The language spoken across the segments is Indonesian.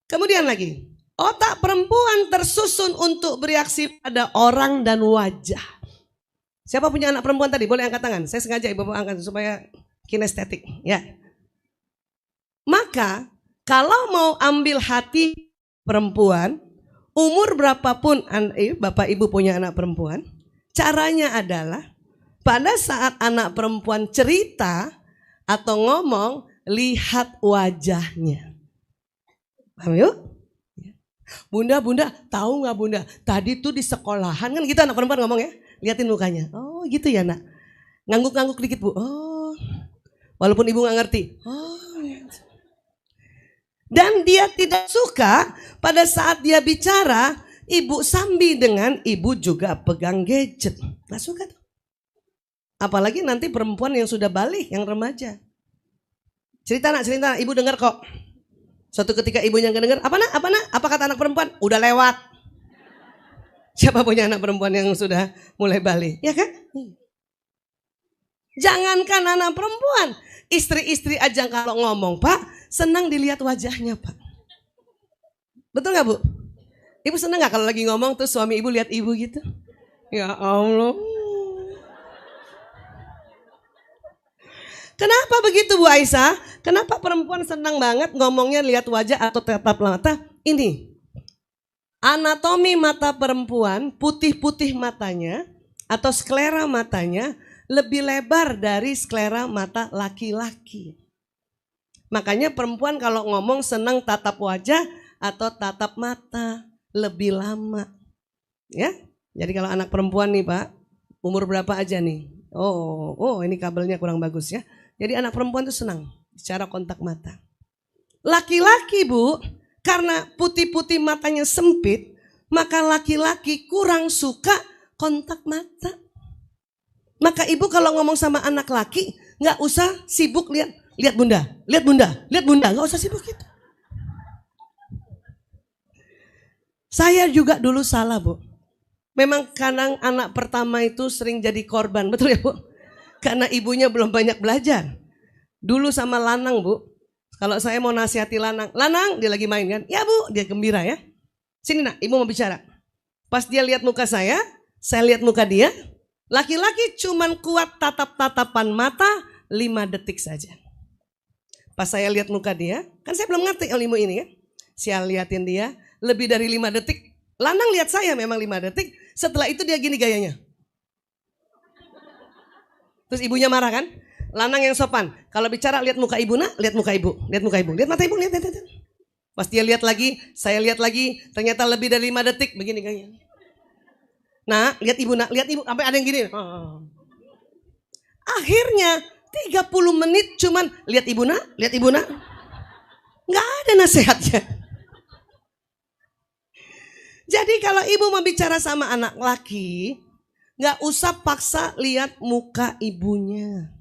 Kemudian lagi, otak perempuan tersusun untuk bereaksi pada orang dan wajah. Siapa punya anak perempuan tadi? Boleh angkat tangan. Saya sengaja ibu angkat supaya kinestetik. Ya. Maka kalau mau ambil hati perempuan, umur berapapun bapak ibu punya anak perempuan, caranya adalah pada saat anak perempuan cerita atau ngomong, lihat wajahnya. Paham yuk? Bunda, tahu nggak bunda? Tadi tuh di sekolahan kan gitu anak perempuan ngomong ya, liatin mukanya. Oh gitu ya nak. Ngangguk-ngangguk dikit bu. Oh, walaupun ibu nggak ngerti. Oh. Dan dia tidak suka pada saat dia bicara, ibu sambil dengan ibu juga pegang gadget. Nggak suka tuh. Apalagi nanti perempuan yang sudah balik, yang remaja. Cerita nak, ibu dengar kok. Suatu ketika ibunya nggak dengar, apa nak? Apa kata anak perempuan? Udah lewat. Siapa punya anak perempuan yang sudah mulai balik? Ya kan? Jangankan anak perempuan, istri-istri aja kalau ngomong pak, senang dilihat wajahnya pak. Betul nggak bu? Ibu senang nggak kalau lagi ngomong terus suami ibu lihat ibu gitu? Ya Allah. Kenapa begitu Bu Aisyah? Kenapa perempuan senang banget ngomongnya lihat wajah atau tatap mata? Ini, anatomi mata perempuan, putih-putih matanya atau sklera matanya lebih lebar dari sklera mata laki-laki. Makanya perempuan kalau ngomong senang tatap wajah atau tatap mata lebih lama. Ya, jadi kalau anak perempuan nih Pak, umur berapa aja nih? Oh, ini kabelnya kurang bagus ya. Jadi anak perempuan itu senang bicara kontak mata. Laki-laki Bu, karena putih-putih matanya sempit, maka laki-laki kurang suka kontak mata. Maka ibu kalau ngomong sama anak laki, nggak usah sibuk lihat bunda, nggak usah sibuk gitu. Saya juga dulu salah Bu. Memang kadang anak pertama itu sering jadi korban, betul ya Bu? Karena ibunya belum banyak belajar. Dulu sama Lanang Bu, kalau saya mau nasihati Lanang, dia lagi main kan, ya Bu, dia gembira ya. Sini nak, ibu mau bicara. Pas dia lihat muka saya lihat muka dia. Laki-laki cuman kuat tatap-tatapan mata 5 detik saja. Pas saya lihat muka dia, kan saya belum ngerti ilmu ini ya. Saya liatin dia, lebih dari 5 detik. Lanang lihat saya memang 5 detik, setelah itu dia gini gayanya. Terus ibunya marah kan? Lanang yang sopan, kalau bicara lihat muka ibu nak, lihat muka ibu, lihat mata ibu, lihat. Pas dia lihat lagi, saya lihat lagi, ternyata lebih dari 5 detik begini gayanya. Nah, lihat ibu nak, sampai ada yang gini. Akhirnya 30 menit cuman lihat ibu nak. Nggak ada nasihatnya. Jadi kalau ibu mau bicara sama anak laki, nggak usah paksa lihat muka ibunya.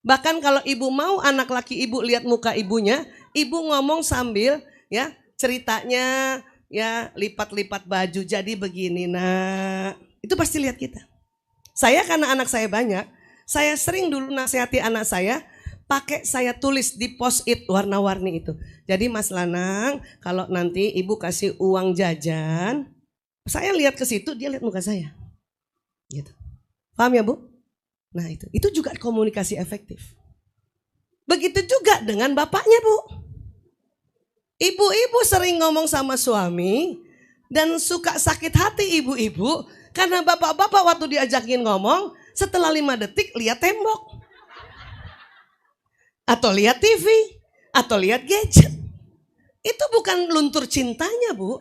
Bahkan kalau ibu mau anak laki ibu lihat muka ibunya, ibu ngomong sambil ya ceritanya ya lipat-lipat baju jadi begini nak. Itu pasti lihat kita. Saya karena anak saya banyak, saya sering dulu nasihati anak saya pakai saya tulis di post-it warna-warni itu. Jadi Mas Lanang, kalau nanti ibu kasih uang jajan, saya lihat ke situ, dia lihat muka saya. Gitu. Paham ya Bu? Nah itu juga komunikasi efektif. Begitu juga dengan bapaknya Bu. Ibu-ibu sering ngomong sama suami dan suka sakit hati ibu-ibu karena bapak-bapak waktu diajakin ngomong setelah 5 detik lihat tembok. Atau lihat TV, atau lihat gadget. Itu bukan luntur cintanya Bu.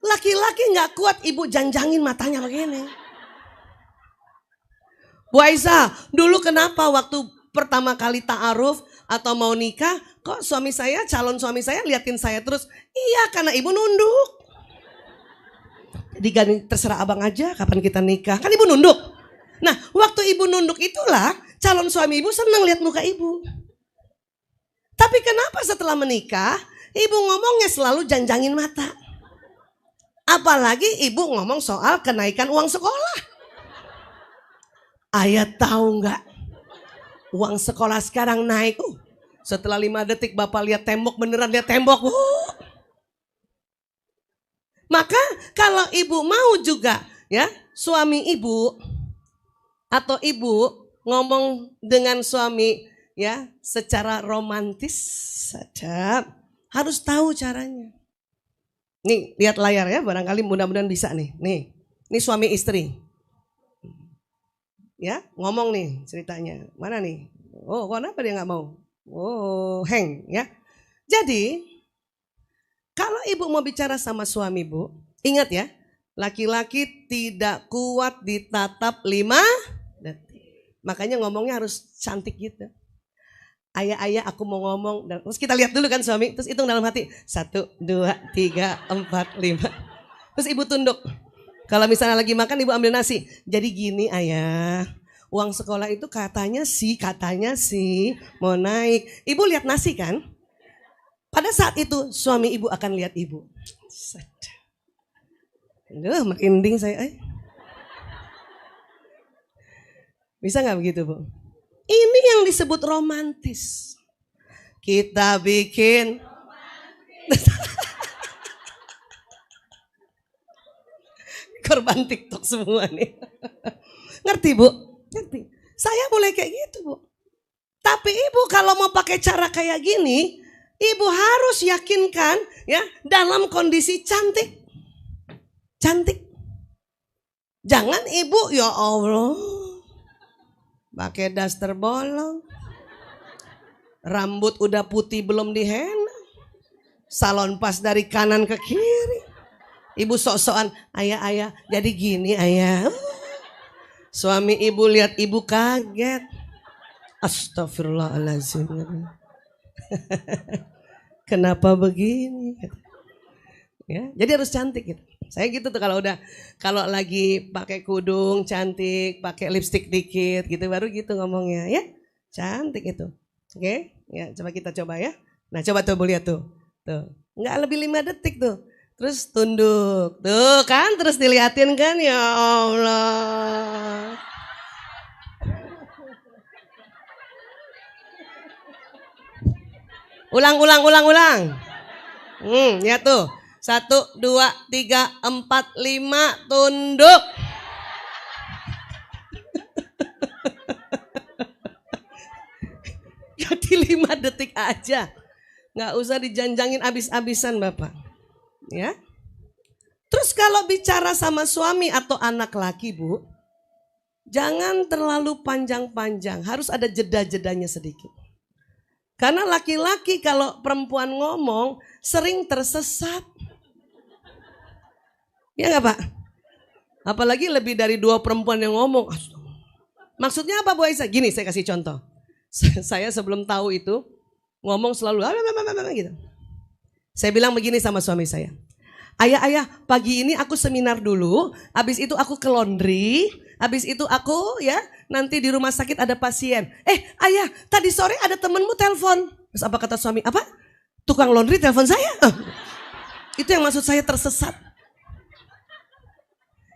Laki-laki gak kuat ibu janjangin matanya begini. Bu Aisyah, dulu kenapa waktu pertama kali ta'aruf atau mau nikah, kok calon suami saya liatin saya terus? Iya, karena ibu nunduk. Jadi terserah abang aja kapan kita nikah, kan ibu nunduk. Nah, waktu ibu nunduk itulah calon suami ibu senang lihat muka ibu. Tapi kenapa setelah menikah, ibu ngomongnya selalu janjangin mata? Apalagi ibu ngomong soal kenaikan uang sekolah. Ayah tahu nggak? Uang sekolah sekarang naik. Setelah 5 detik bapak lihat tembok, beneran lihat tembok. Maka kalau ibu mau juga ya, suami ibu atau ibu ngomong dengan suami ya secara romantis saja, harus tahu caranya. Nih, lihat layar ya, barangkali mudah-mudahan bisa nih. Nih, ini suami istri. Ya, ngomong nih ceritanya. Mana nih? Oh, kenapa dia nggak mau? Oh, hang ya. Jadi, kalau ibu mau bicara sama suami ibu, ingat ya, laki-laki tidak kuat ditatap 5 detik. Makanya ngomongnya harus cantik gitu. Ayah, aku mau ngomong. Terus kita lihat dulu kan suami, terus hitung dalam hati. 1, 2, 3, 4, 5. Terus ibu tunduk. Kalau misalnya lagi makan ibu ambil nasi. Jadi gini ayah, uang sekolah itu katanya sih mau naik. Ibu lihat nasi kan? Pada saat itu suami ibu akan lihat ibu. Aduh, merinding saya. Bisa nggak begitu Bu? Ini yang disebut romantis. Kita bikin korban TikTok semua nih. Ngerti Bu? Ngerti. Saya boleh kayak gitu Bu. Tapi ibu kalau mau pakai cara kayak gini, ibu harus yakinkan ya dalam kondisi cantik. Cantik. Jangan ibu ya Allah pakai daster bolong. Rambut udah putih belum dihenna. Salon pas dari kanan ke kiri. Ibu sok-sokan, ayah jadi gini ayah. Suami ibu lihat ibu kaget. Astagfirullahaladzim. Kenapa begini? Ya, jadi harus cantik gitu. Saya gitu tuh kalau lagi pakai kudung cantik, pakai lipstik dikit gitu baru gitu ngomongnya ya. Cantik itu. Oke? Ya, kita coba ya. Nah, coba tuh lihat tuh. Tuh. Enggak lebih 5 detik tuh. Terus tunduk. Tuh kan terus diliatin kan ya Allah. Ulang. Ya tuh. 1, 2, 3, 4, 5 tunduk. Jadi 5 detik aja. Nggak usah dijanjangin abis-abisan Bapak. Ya. Terus kalau bicara sama suami atau anak laki Bu, jangan terlalu panjang-panjang. Harus ada jeda-jedanya sedikit. Karena laki-laki kalau perempuan ngomong sering tersesat. Ya nggak Pak? Apalagi lebih dari 2 perempuan yang ngomong. Maksudnya apa Bu Aisyah? Gini saya kasih contoh. Saya sebelum tahu itu ngomong selalu gitu. Saya bilang begini sama suami saya. Ayah, pagi ini aku seminar dulu. Habis itu aku ke laundry. Habis itu aku ya nanti di rumah sakit ada pasien. Ayah, tadi sore ada temenmu telepon. Terus apa kata suami? Apa? Tukang laundry telepon saya? Itu yang maksud saya tersesat.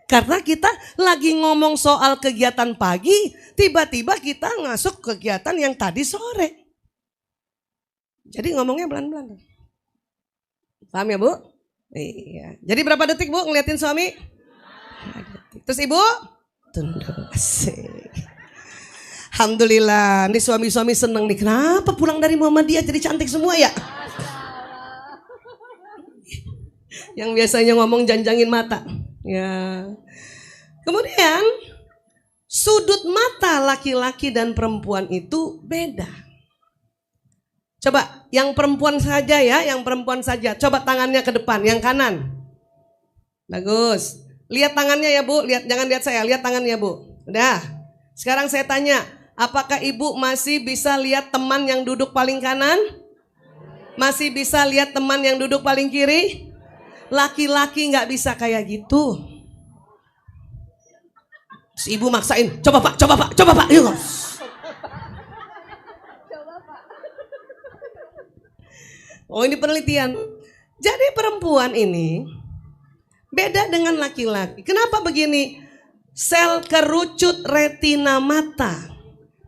Karena kita lagi ngomong soal kegiatan pagi, tiba-tiba kita masuk kegiatan yang tadi sore. Jadi ngomongnya pelan-pelan. Paham ya Bu? Iya. Jadi berapa detik Bu ngeliatin suami? Terus Ibu? Tunduk. Asik. Alhamdulillah, nih suami-suami seneng nih. Kenapa pulang dari Muhammadiyah jadi cantik semua ya? Yang biasanya ngomong janjangin mata. Ya. Kemudian sudut mata laki-laki dan perempuan itu beda. Coba yang perempuan saja ya, yang perempuan saja. Coba tangannya ke depan, yang kanan. Bagus. Lihat tangannya ya Bu, jangan lihat saya, lihat tangannya Bu. Udah. Sekarang saya tanya, apakah Ibu masih bisa lihat teman yang duduk paling kanan? Masih bisa lihat teman yang duduk paling kiri? Laki-laki nggak bisa kayak gitu. Terus Ibu maksain, coba Pak, yuk. Oh ini penelitian. Jadi perempuan ini beda dengan laki-laki. Kenapa begini? Sel kerucut retina mata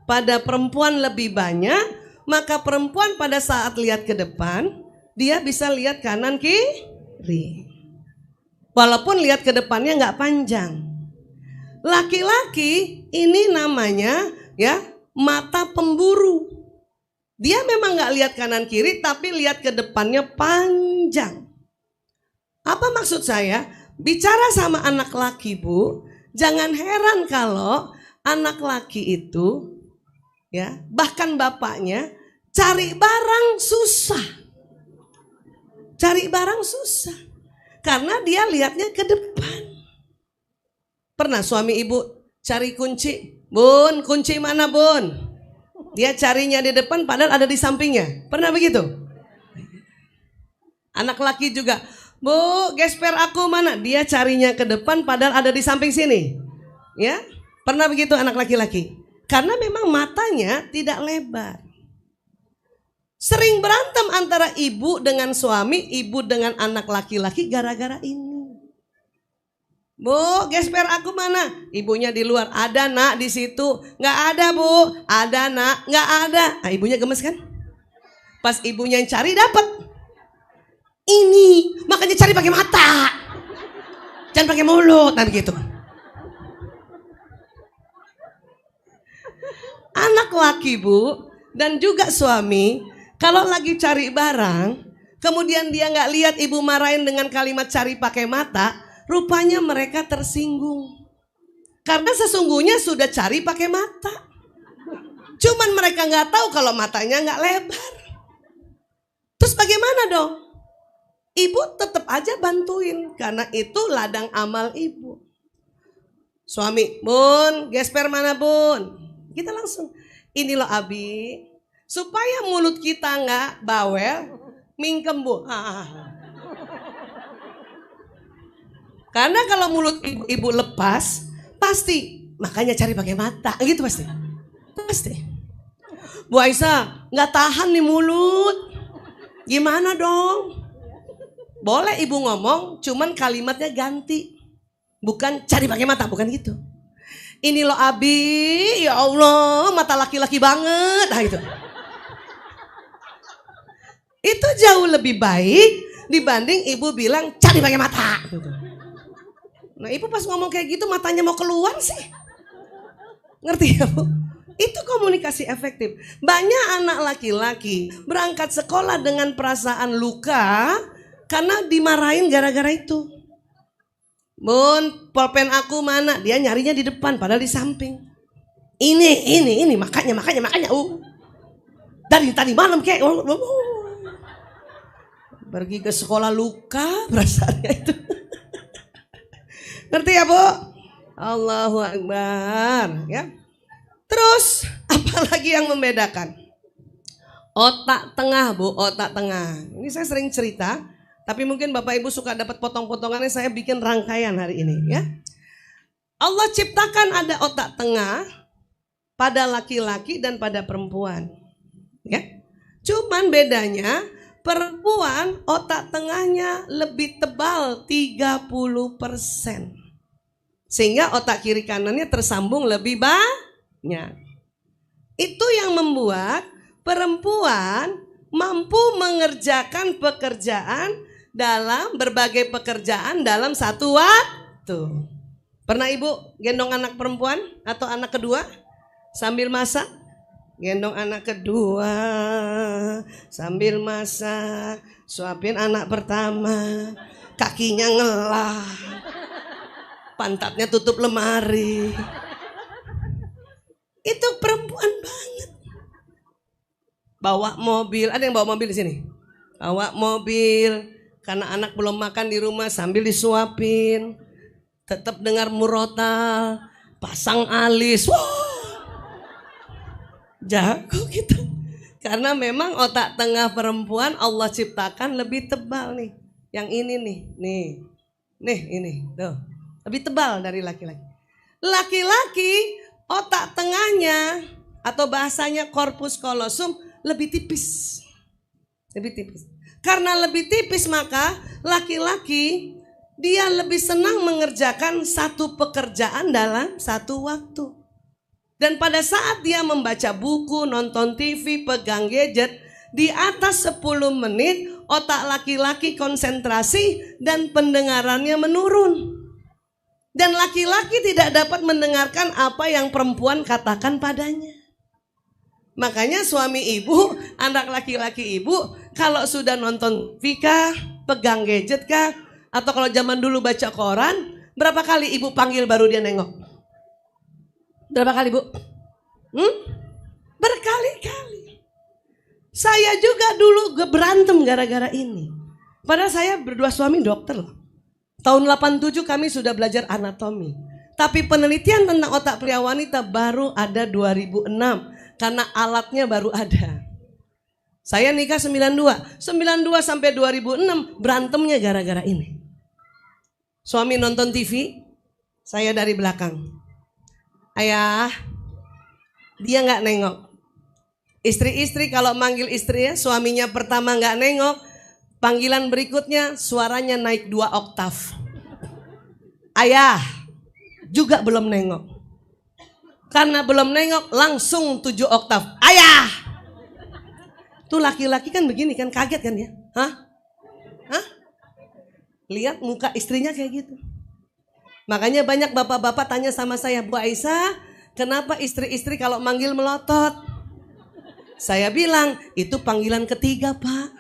pada perempuan lebih banyak, maka perempuan pada saat lihat ke depan, dia bisa lihat kanan kiri. Walaupun lihat ke depannya nggak panjang. Laki-laki ini namanya ya mata pemburu. Dia memang nggak lihat kanan kiri tapi lihat ke depannya panjang. Apa maksud saya? Bicara sama anak laki, Bu, jangan heran kalau anak laki itu ya bahkan bapaknya cari barang susah. Cari barang susah. Karena dia lihatnya ke depan. Pernah suami ibu cari kunci, Bun, kunci mana Bun? Dia carinya di depan padahal ada di sampingnya. Pernah begitu? Anak laki juga, Bu, gesper aku mana? Dia carinya ke depan padahal ada di samping sini. Ya, pernah begitu anak laki-laki? Karena memang matanya tidak lebar. Sering berantem antara ibu dengan suami, ibu dengan anak laki-laki gara-gara ini. Bu, gesper aku mana? Ibunya di luar. Ada nak di situ. Nggak ada Bu. Ada nak. Nggak ada. Nah, ibunya gemes kan? Pas ibunya yang cari dapat. Ini makanya cari pakai mata. Jangan pakai mulut. Nah begitu. Anak laki Bu dan juga suami. Kalau lagi cari barang, kemudian dia nggak lihat ibu marahin dengan kalimat cari pakai mata, rupanya mereka tersinggung. Karena sesungguhnya sudah cari pakai mata. Cuman mereka nggak tahu kalau matanya nggak lebar. Terus bagaimana dong? Ibu tetap aja bantuin karena itu ladang amal ibu. Suami, Bun, gesper mana Bun? Kita langsung, ini loh Abi. Supaya mulut kita nggak bawel, mingkem Bu. Karena kalau mulut ibu lepas, pasti makanya cari pakai mata, gitu pasti. Pasti. Bu Aisyah, nggak tahan nih mulut. Gimana dong? Boleh ibu ngomong, cuman kalimatnya ganti. Bukan cari pakai mata, bukan gitu. Ini loh Abi, ya Allah, mata laki-laki banget. Nah itu. Itu jauh lebih baik dibanding ibu bilang cari pakai mata. Nah ibu pas ngomong kayak gitu matanya mau keluar sih. Ngerti ya Bu? Itu komunikasi efektif. Banyak anak laki-laki berangkat sekolah dengan perasaan luka karena dimarahin gara-gara itu. Bun, pulpen aku mana? Dia nyarinya di depan padahal di samping. Ini makanya. Dari tadi malam kayak pergi ke sekolah luka perasaannya itu. Ngerti ya Bu? Allahu Akbar ya. Terus apalagi yang membedakan? Otak tengah Bu, otak tengah. Ini saya sering cerita, tapi mungkin Bapak Ibu suka dapat potong-potongannya, saya bikin rangkaian hari ini ya. Allah ciptakan ada otak tengah pada laki-laki dan pada perempuan. Ya. Cuman bedanya perempuan otak tengahnya lebih tebal 30%. Sehingga otak kiri kanannya tersambung lebih banyak. Itu yang membuat perempuan mampu mengerjakan pekerjaan dalam berbagai pekerjaan dalam satu waktu. Pernah ibu gendong anak perempuan atau anak kedua sambil masak? Gendong anak kedua sambil masak, suapin anak pertama, kakinya ngelah, pantatnya tutup lemari. Itu perempuan banget. Bawa mobil, ada yang bawa mobil di sini? Bawa mobil, karena anak belum makan di rumah sambil disuapin, tetap dengar murotal, pasang alis, wah. Jago gitu. Karena memang otak tengah perempuan Allah ciptakan lebih tebal nih. Yang ini nih ini tuh. Lebih tebal dari laki-laki. Laki-laki otak tengahnya atau bahasanya corpus callosum lebih tipis. Lebih tipis. Karena lebih tipis maka laki-laki dia lebih senang mengerjakan satu pekerjaan dalam satu waktu. Dan pada saat dia membaca buku, nonton TV, pegang gadget, di atas 10 menit otak laki-laki konsentrasi dan pendengarannya menurun. Dan laki-laki tidak dapat mendengarkan apa yang perempuan katakan padanya. Makanya suami ibu, anak laki-laki ibu, kalau sudah nonton Vika, pegang gadget kah, atau kalau zaman dulu baca koran, berapa kali ibu panggil baru dia nengok? Berapa kali bu? Berkali-kali. Saya juga dulu berantem gara-gara ini. Padahal saya berdua suami dokter loh. Tahun 87 kami sudah belajar anatomi. Tapi penelitian tentang otak pria wanita baru ada 2006. Karena alatnya baru ada. Saya nikah 92. 92 sampai 2006 berantemnya gara-gara ini. Suami nonton TV, saya dari belakang. Ayah, dia gak nengok. Istri-istri kalau manggil istrinya, suaminya pertama gak nengok. Panggilan berikutnya suaranya naik 2 oktav. Ayah juga belum nengok. Karena belum nengok langsung 7 oktav. Ayah. Tuh laki-laki kan begini kan, kaget kan dia. Hah? Lihat muka istrinya kayak gitu. Makanya banyak bapak-bapak tanya sama saya, Bu Aisyah, kenapa istri-istri kalau manggil melotot? Saya bilang, itu panggilan ketiga Pak.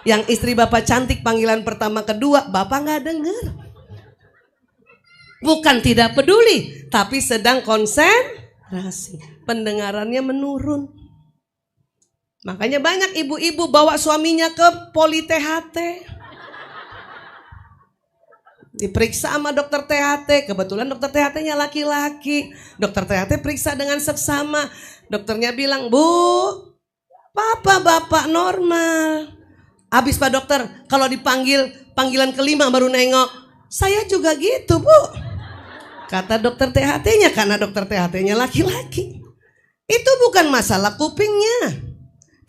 Yang istri bapak cantik panggilan pertama kedua, bapak gak dengar. Bukan tidak peduli, tapi sedang konsentrasi. Pendengarannya menurun. Makanya banyak ibu-ibu bawa suaminya ke poli THT. Diperiksa sama dokter THT, kebetulan dokter THT-nya laki-laki. Dokter THT periksa dengan seksama. Dokternya bilang, Bu, papa bapak normal. Habis Pak Dokter, kalau dipanggil panggilan kelima baru nengok. Saya juga gitu Bu. Kata dokter THT-nya, karena dokter THT-nya laki-laki. Itu bukan masalah kupingnya.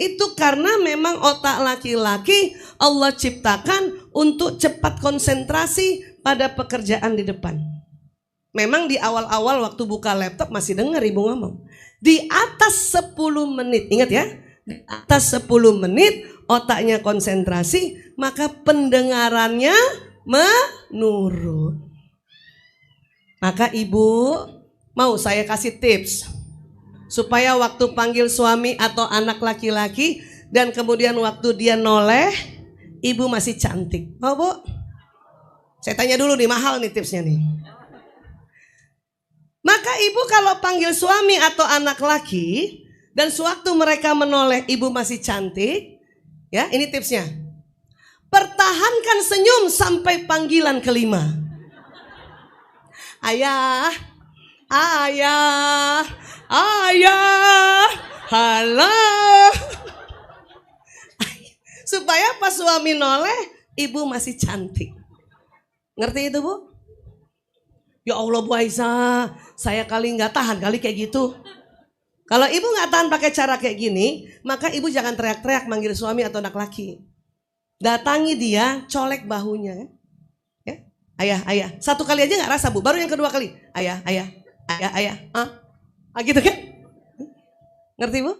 Itu karena memang otak laki-laki Allah ciptakan untuk cepat konsentrasi pada pekerjaan di depan. Memang di awal-awal waktu buka laptop masih dengar ibu ngomong. Di atas 10 menit, ingat ya. Di atas 10 menit otaknya konsentrasi, maka pendengarannya menurun. Maka ibu mau saya kasih tips supaya waktu panggil suami atau anak laki-laki dan kemudian waktu dia noleh, ibu masih cantik. Mau Bu? Saya tanya dulu nih, mahal nih tipsnya nih. Maka ibu kalau panggil suami atau anak laki dan sewaktu mereka menoleh ibu masih cantik, ya, ini tipsnya. Pertahankan senyum sampai panggilan kelima. Ayah, ayah, ayah, halo. Supaya pas suami noleh, ibu masih cantik. Ngerti itu Bu? Ya Allah Bu Aisyah, saya kali nggak tahan kali kayak gitu. Kalau ibu nggak tahan pakai cara kayak gini, maka ibu jangan teriak-teriak manggil suami atau anak laki. Datangi dia, colek bahunya. Ya, ayah, ayah. Satu kali aja nggak rasa Bu, baru yang kedua kali. Ayah, ayah, ayah, ayah. Gitu kan? Ngerti Bu?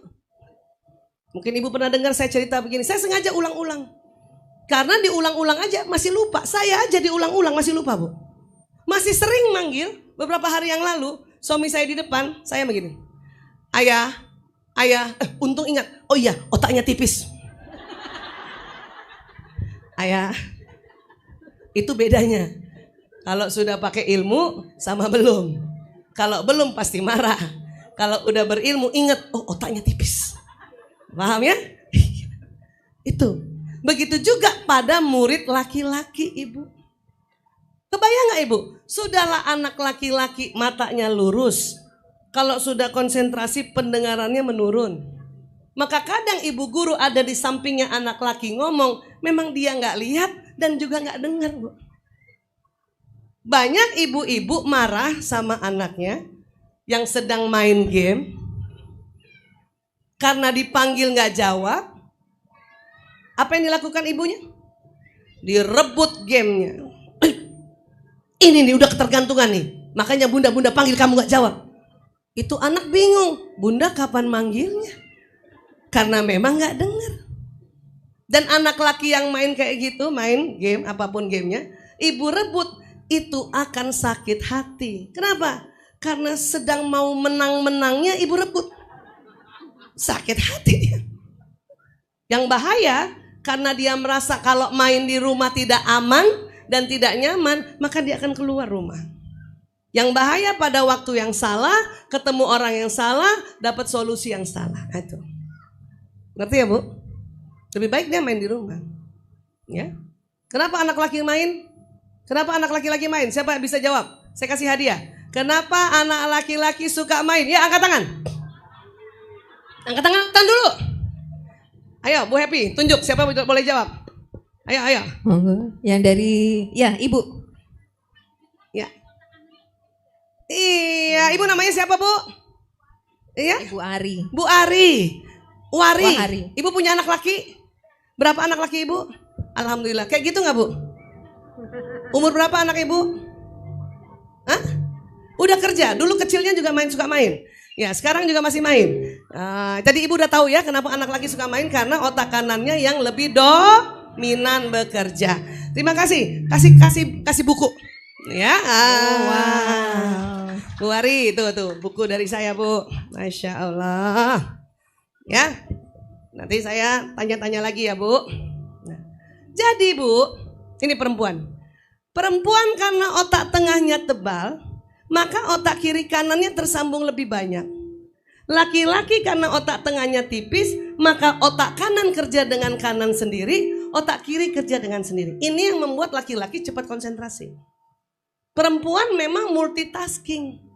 Mungkin ibu pernah dengar saya cerita begini. Saya sengaja ulang-ulang. Karena diulang-ulang aja masih lupa. Saya aja diulang-ulang masih lupa Bu. Masih sering manggil. Beberapa hari yang lalu, suami saya di depan, saya begini. Ayah, ayah, untung ingat. Oh iya, otaknya tipis. Ayah, itu bedanya. Kalau sudah pakai ilmu sama belum. Kalau belum pasti marah. Kalau udah berilmu ingat, oh otaknya tipis. Paham ya? Itu. Begitu juga pada murid laki-laki ibu. Kebayang gak ibu? Sudahlah anak laki-laki matanya lurus. Kalau sudah konsentrasi pendengarannya menurun. Maka kadang ibu guru ada di sampingnya anak laki ngomong. Memang dia gak lihat dan juga gak dengar Bu. Banyak ibu-ibu marah sama anaknya yang sedang main game. Karena dipanggil gak jawab. Apa yang dilakukan ibunya? Direbut gamenya. Ini nih udah ketergantungan nih. Makanya bunda-bunda panggil kamu gak jawab. Itu anak bingung. Bunda kapan manggilnya? Karena memang gak dengar. Dan anak laki yang main kayak gitu, main game, apapun gamenya, ibu rebut, itu akan sakit hati. Kenapa? Karena sedang mau menang-menangnya ibu rebut. Sakit hati dia. Yang bahaya, karena dia merasa kalau main di rumah tidak aman dan tidak nyaman, maka dia akan keluar rumah. Yang bahaya pada waktu yang salah, ketemu orang yang salah, dapat solusi yang salah. Itu. Ngerti ya, Bu? Lebih baik dia main di rumah. Ya. Kenapa anak laki main? Kenapa anak laki-laki main? Siapa yang bisa jawab? Saya kasih hadiah. Kenapa anak laki-laki suka main? Ya, angkat tangan. Angkat tangan dulu. Ayo, Bu Happy, tunjuk siapa boleh jawab. Ayo. Yang dari, ya Ibu. Ya. Iya, Ibu namanya siapa, Bu? Iya? Ibu Ari. Bu Ari. Wari. Ari. Ibu punya anak laki? Berapa anak laki Ibu? Alhamdulillah. Kayak gitu nggak, Bu? Umur berapa anak Ibu? Hah? Udah kerja. Dulu kecilnya juga suka main. Ya, sekarang juga masih main. Jadi Ibu udah tahu ya kenapa anak laki suka main, karena otak kanannya yang lebih dominan bekerja. Terima kasih. Kasih buku. Ya. Wow. Bu Ari, itu tuh buku dari saya, Bu. Masya Allah. Ya. Nanti saya tanya-tanya lagi ya, Bu. Nah, jadi Bu, ini perempuan. Perempuan karena otak tengahnya tebal, maka otak kiri kanannya tersambung lebih banyak. Laki-laki karena otak tengahnya tipis, maka otak kanan kerja dengan kanan sendiri, otak kiri kerja dengan sendiri. Ini yang membuat laki-laki cepat konsentrasi. Perempuan memang multitasking.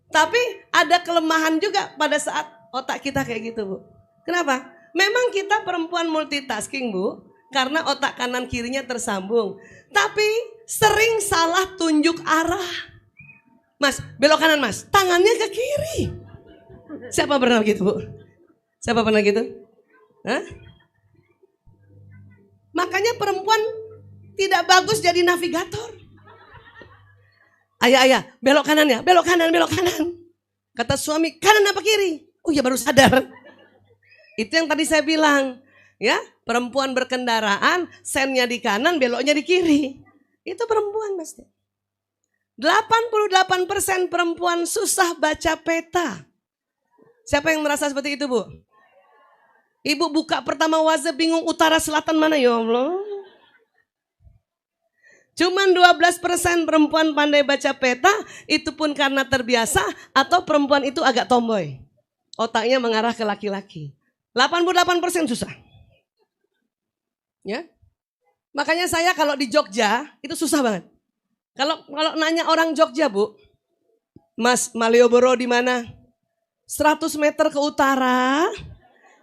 Tapi ada kelemahan juga pada saat otak kita kayak gitu, Bu. Kenapa? Memang kita perempuan multitasking, Bu, karena otak kanan kirinya tersambung. Tapi sering salah tunjuk arah. Mas, belok kanan Mas, tangannya ke kiri. Siapa pernah gitu, Bu? Siapa pernah gitu? Hah? Makanya perempuan tidak bagus jadi navigator. Ayah, belok kanan ya, belok kanan. Kata suami, kanan apa kiri? Oh ya, baru sadar. Itu yang tadi saya bilang, ya, perempuan berkendaraan, sennya di kanan, beloknya di kiri. Itu perempuan pasti. 88% perempuan susah baca peta. Siapa yang merasa seperti itu, Bu? Ibu buka pertama WhatsApp bingung utara selatan mana, ya Allah. Cuman 12% perempuan pandai baca peta, itu pun karena terbiasa atau perempuan itu agak tomboy. Otaknya mengarah ke laki-laki. 88% susah. Ya. Makanya saya kalau di Jogja itu susah banget. Kalau nanya orang Jogja, Bu, Mas, Malioboro di mana? 100 meter ke utara,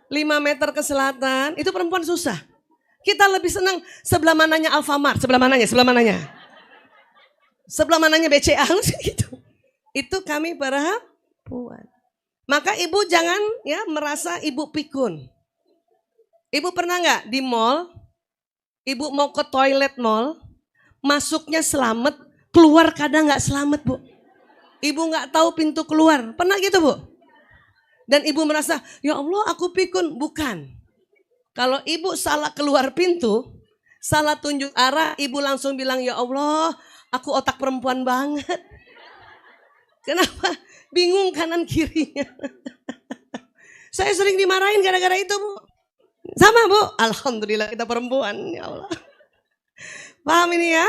5 meter ke selatan, itu perempuan susah. Kita lebih senang sebelah mananya Alfamart, sebelah mananya BCA gitu. Itu kami perempuan. Maka ibu jangan ya merasa ibu pikun. Ibu pernah nggak di mall, ibu mau ke toilet mall, masuknya selamat, keluar kadang nggak selamat, Bu. Ibu nggak tahu pintu keluar, pernah gitu, Bu? Dan ibu merasa, ya Allah aku pikun. Bukan. Kalau ibu salah keluar pintu, salah tunjuk arah, ibu langsung bilang, ya Allah aku otak perempuan banget. Kenapa? Bingung kanan kirinya. Saya sering dimarahin gara-gara itu, Bu. Sama, Bu. Alhamdulillah kita perempuan, ya Allah. Paham ini ya?